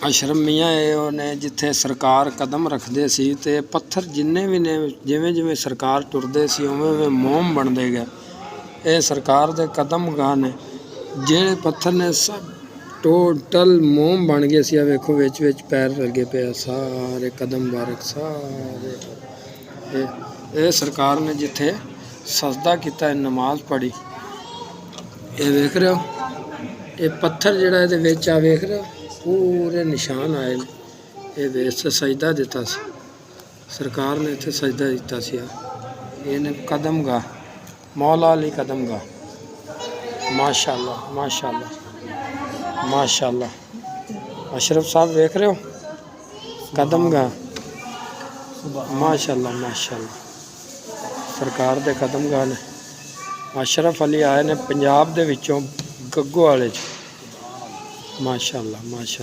ਅਸ਼ਰਫ ਮੀਆਂ ਇਹ ਨੇ ਜਿੱਥੇ ਸਰਕਾਰ ਕਦਮ ਰੱਖਦੇ ਸੀ ਤੇ ਪੱਥਰ ਜਿੰਨੇ ਵੀ ਨੇ ਜਿਵੇਂ ਜਿਵੇਂ ਸਰਕਾਰ ਟੁਰਦੇ ਸੀ ਉਵੇਂ ਉਵੇਂ ਮੋਮ ਬਣਦੇ ਗਏ। ਇਹ ਸਰਕਾਰ ਦੇ ਕਦਮਗਾਹ ਨੇ ਜਿਹੜੇ ਪੱਥਰ ਨੇ ਸਭ ਟੋਟਲ ਮੋਮ ਬਣ ਗਏ ਸੀ। ਆ ਵੇਖੋ ਵਿੱਚ ਵਿੱਚ ਪੈਰ ਲੱਗੇ ਪਏ ਸਾਰੇ ਕਦਮ ਮੁਬਾਰਕ ਸਾਰੇ। ਇਹ ਸਰਕਾਰ ਨੇ ਜਿੱਥੇ ਸਜਦਾ ਕੀਤਾ ਨਮਾਜ਼ ਪੜ੍ਹੀ। ਇਹ ਵੇਖ ਰਹੇ ਹੋ ਇਹ ਪੱਥਰ ਜਿਹੜਾ ਇਹਦੇ ਵਿੱਚ ਆ ਵੇਖ ਰਹੇ ਹੋ पूरे निशान आए ये वेस्ट सजदा दिता सी सरकार ने इत्थे सजदा दिता सी। ये कदमगाह मौला अली कदमगाह माशाअल्लाह माशाअल्लाह माशाअल्लाह। अशरफ साहब देख रहे हो कदमगाह माशाअल्लाह माशाअल्लाह सरकार दे कदमगाह ने। अशरफ अली आए ने पंजाब दे विचों गग्गो वाले माशाअल्लाह माशा।